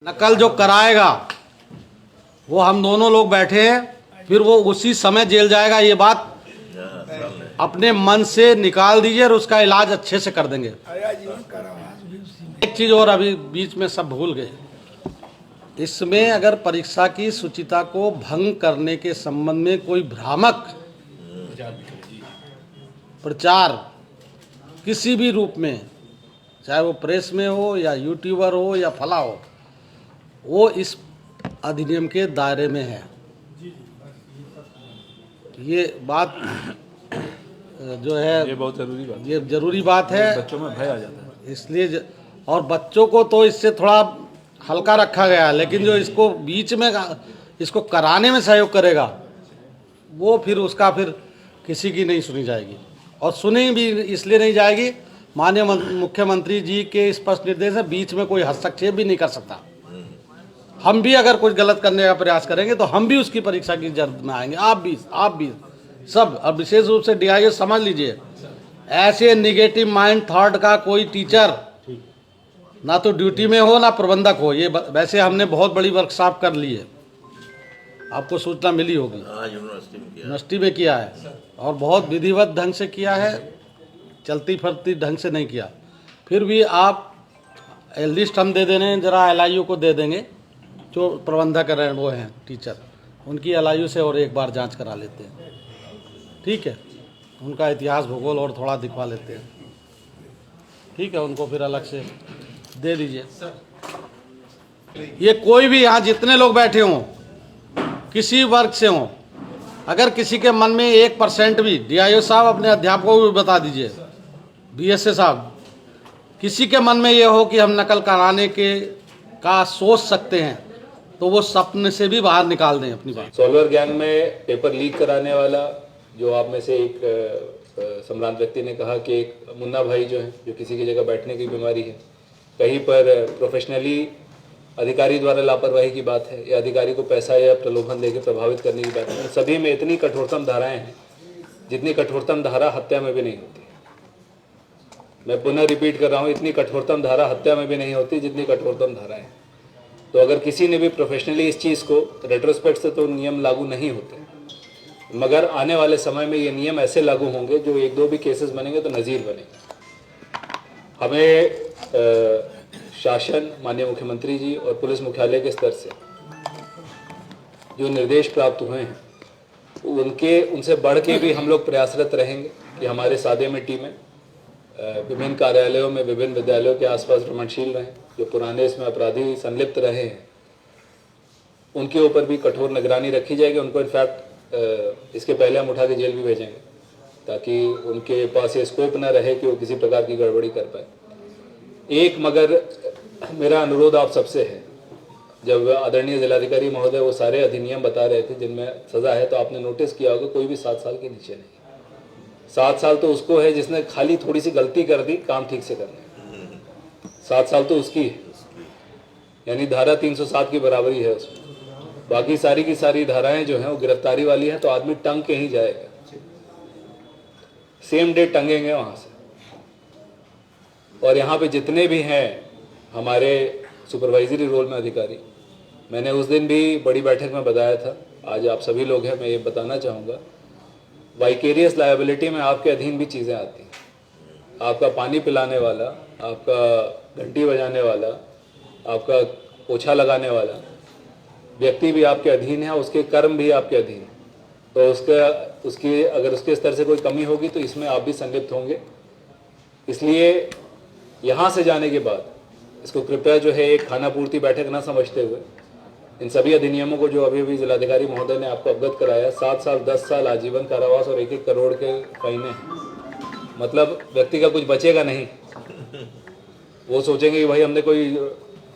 नकल जो कराएगा वो हम दोनों लोग बैठे हैं, फिर वो उसी समय जेल जाएगा। ये बात अपने मन से निकाल दीजिए और उसका इलाज अच्छे से कर देंगे। एक चीज और अभी बीच में सब भूल गए, इसमें अगर परीक्षा की शुचिता को भंग करने के संबंध में कोई भ्रामक प्रचार किसी भी रूप में, चाहे वो प्रेस में हो या यूट्यूबर हो या फला हो, वो इस अधिनियम के दायरे में है। ये बात जो है ये बहुत जरूरी बात, ये जरूरी बात है। बच्चों में भय आ जाता है इसलिए और बच्चों को तो इससे थोड़ा हल्का रखा गया है, लेकिन जो इसको बीच में इसको कराने में सहयोग करेगा वो फिर उसका फिर किसी की नहीं सुनी जाएगी। और सुनी भी इसलिए नहीं जाएगी, माननीय मुख्यमंत्री जी के स्पष्ट निर्देश है, बीच में कोई हस्तक्षेप भी नहीं कर सकता। हम भी अगर कुछ गलत करने का प्रयास करेंगे तो हम भी उसकी परीक्षा की जर्द में आएंगे। आप भी सब। अब विशेष रूप से डीआईओ समझ लीजिए, ऐसे निगेटिव माइंड थॉट का कोई टीचर ना तो ड्यूटी में हो ना प्रबंधक हो। ये वैसे हमने बहुत बड़ी वर्कशॉप कर ली है, आपको सूचना मिली होगी, यूनिवर्सिटी में किया है और बहुत विधिवत ढंग से किया है, चलती फिरती ढंग से नहीं किया। फिर भी आप लिस्ट हम दे देने, जरा एलआईयू को दे देंगे, जो प्रबंधक हैं वो हैं टीचर, उनकी एलआईयू से और एक बार जांच करा लेते हैं, ठीक है। उनका इतिहास भूगोल और थोड़ा दिखवा लेते हैं, ठीक है। उनको फिर अलग से दे दीजिए। ये कोई भी यहाँ जितने लोग बैठे हों, किसी वर्ग से हों, अगर किसी के मन में 1% भी, डीआईओ साहब अपने अध्यापकों को भी बता दीजिए, बीएसए साहब, किसी के मन में ये हो कि हम नकल कराने के का सोच सकते हैं, तो वो सपने से भी बाहर निकाल दें अपनी बात। सॉल्वर गैंग में पेपर लीक कराने वाला, जो आप में से एक सम्रांत व्यक्ति ने कहा कि एक मुन्ना भाई जो है, जो किसी की जगह बैठने की बीमारी है, कहीं पर प्रोफेशनली अधिकारी द्वारा लापरवाही की बात है, या अधिकारी को पैसा या प्रलोभन देकर प्रभावित करने की बात है, सभी में इतनी कठोरतम धाराएं हैं जितनी कठोरतम धारा हत्या में भी नहीं होती। मैं पुनः रिपीट कर रहा हूँ, इतनी कठोरतम धारा हत्या में भी नहीं होती जितनी कठोरतम धाराएं। तो अगर किसी ने भी प्रोफेशनली इस चीज़ को, रेट्रोस्पेक्ट से तो नियम लागू नहीं होते, मगर आने वाले समय में ये नियम ऐसे लागू होंगे जो 1-2 भी केसेस बनेंगे तो नज़ीर बनेंगे। हमें शासन, माननीय मुख्यमंत्री जी और पुलिस मुख्यालय के स्तर से जो निर्देश प्राप्त हुए हैं, उनसे बढ़ के भी हम लोग प्रयासरत रहेंगे कि हमारे सादे में टीमें विभिन्न कार्यालयों में, विभिन्न विद्यालयों के आसपास भ्रमणशील रहें। जो पुराने इसमें अपराधी संलिप्त रहे हैं उनके ऊपर भी कठोर निगरानी रखी जाएगी। उनको इनफैक्ट इसके पहले हम उठा के जेल भी भेजेंगे, ताकि उनके पास ये स्कोप न रहे कि वो किसी प्रकार की गड़बड़ी कर पाए। एक मगर मेरा अनुरोध आप सबसे है, जब आदरणीय जिलाधिकारी महोदय वो सारे अधिनियम बता रहे थे जिनमें सज़ा है, तो आपने नोटिस किया होगा कोई भी 7 साल के नीचे नहीं। 7 साल तो उसको है जिसने खाली थोड़ी सी गलती कर दी काम ठीक से करने, 7 साल तो उसकी है, यानी धारा 307 की बराबरी है उसमें। बाकी सारी की सारी धाराएं जो हैं वो गिरफ्तारी वाली है, तो आदमी टंग के ही जाएगा, सेम डे टंगेंगे वहां से। और यहाँ पे जितने भी हैं हमारे सुपरवाइजरी रोल में अधिकारी, मैंने उस दिन भी बड़ी बैठक में बताया था, आज आप सभी लोग हैं, मैं ये बताना चाहूँगा, वाइकेरियस लायबिलिटी में आपके अधीन भी चीज़ें आती हैं। आपका पानी पिलाने वाला, आपका घंटी बजाने वाला, आपका पोछा लगाने वाला व्यक्ति भी आपके अधीन है, उसके कर्म भी आपके अधीन है। तो उसकी अगर उसके स्तर से कोई कमी होगी तो इसमें आप भी संलिप्त होंगे। इसलिए यहाँ से जाने के बाद इसको कृपया जो है एक खाना पूर्ति बैठक ना समझते हुए, इन सभी अधिनियमों को जो अभी जिलाधिकारी महोदय ने आपको अवगत कराया, 7 साल, 10 साल, आजीवन कारावास और 1-1 करोड़ के फाइने हैं। मतलब व्यक्ति का कुछ बचेगा नहीं। वो सोचेंगे कि भाई हमने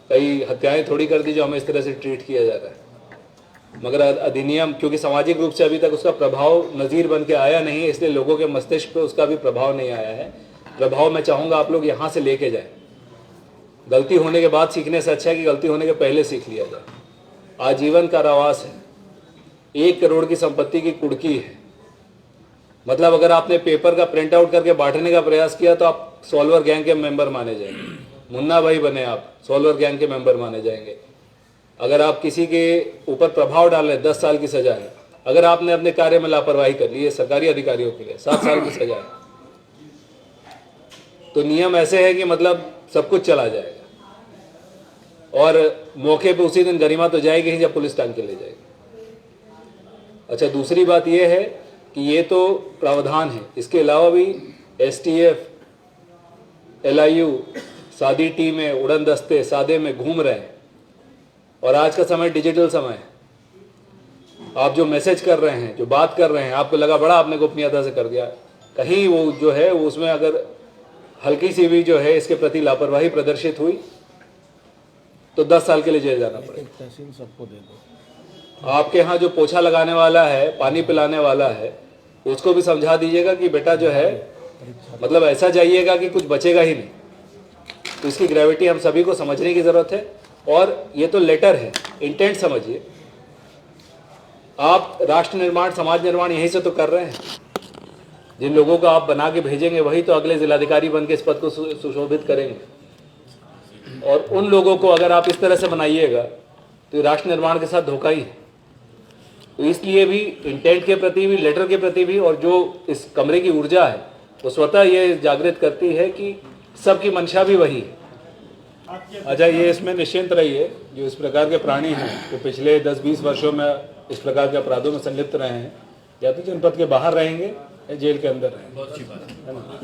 कई हत्याएं थोड़ी कर दी जो हमें इस तरह से ट्रीट किया जा रहा है। मगर अधिनियम, क्योंकि सामाजिक रूप से अभी तक उसका प्रभाव नज़ीर बन के आया नहीं है, इसलिए लोगों के मस्तिष्क पे उसका भी प्रभाव नहीं आया है। प्रभाव मैं चाहूँगा आप लोग यहाँ से लेके जाएं। गलती होने के बाद सीखने से अच्छा है कि गलती होने के पहले सीख लिया जाए। आजीवन कारावास है, 1 करोड़ की संपत्ति की कुड़की है। मतलब अगर आपने पेपर का प्रिंट आउट करके बांटने का प्रयास किया तो आप सॉल्वर गैंग के मेंबर माने जाएंगे। मुन्ना भाई बने आप, सॉल्वर गैंग के मेंबर माने जाएंगे। अगर आप किसी के ऊपर प्रभाव डाल रहे हैं 10 साल की सजा है। अगर आपने अपने कार्य में लापरवाही कर ली है सरकारी अधिकारियों के लिए 7 साल की सजा है। तो नियम ऐसे है कि मतलब सब कुछ चला जाएगा और मौके पे उसी दिन गरिमा तो जाएगी ही जब पुलिस टांग के ले जाएगी। अच्छा, दूसरी बात यह है कि ये तो प्रावधान है, इसके अलावा भी STF, LIU, सादी टीमें, उड़न दस्ते सादे में घूम रहे हैं और आज का समय डिजिटल समय है। आप जो मैसेज कर रहे हैं, जो बात कर रहे हैं, आपको लगा बड़ा आपने गोपनीयता से कर दिया, कहीं वो जो है वो उसमें अगर हल्की सी भी जो है इसके प्रति लापरवाही प्रदर्शित हुई तो 10 साल के लिए जेल जाना पड़ेगा। तहसील सबको दे दो। आपके यहाँ जो पोछा लगाने वाला है, पानी पिलाने वाला है, उसको भी समझा दीजिएगा कि बेटा जो है मतलब ऐसा जाइएगा कि कुछ बचेगा ही नहीं। तो इसकी ग्रेविटी हम सभी को समझने की जरूरत है और ये तो लेटर है, इंटेंट समझिए। आप राष्ट्र निर्माण, समाज निर्माण यहीं से तो कर रहे हैं। जिन लोगों को आप बना के भेजेंगे वही तो अगले जिलाधिकारी बन के इस पद को सुशोभित करेंगे। और उन लोगों को अगर आप इस तरह से बनाइएगा तो राष्ट्र निर्माण के साथ धोखा ही है। तो इसलिए भी इंटेंट के प्रति भी, लेटर के प्रति भी, और जो इस कमरे की ऊर्जा है वो स्वतः ये जागृत करती है कि सबकी मंशा भी वही है। अच्छा, ये इसमें निश्चिंत रहिए, जो इस प्रकार के प्राणी हैं जो पिछले 10-20 वर्षों में इस प्रकार के अपराधों में संलिप्त रहे हैं, या तो जनपद के बाहर रहेंगे या जेल के अंदर रहेंगे, है ना।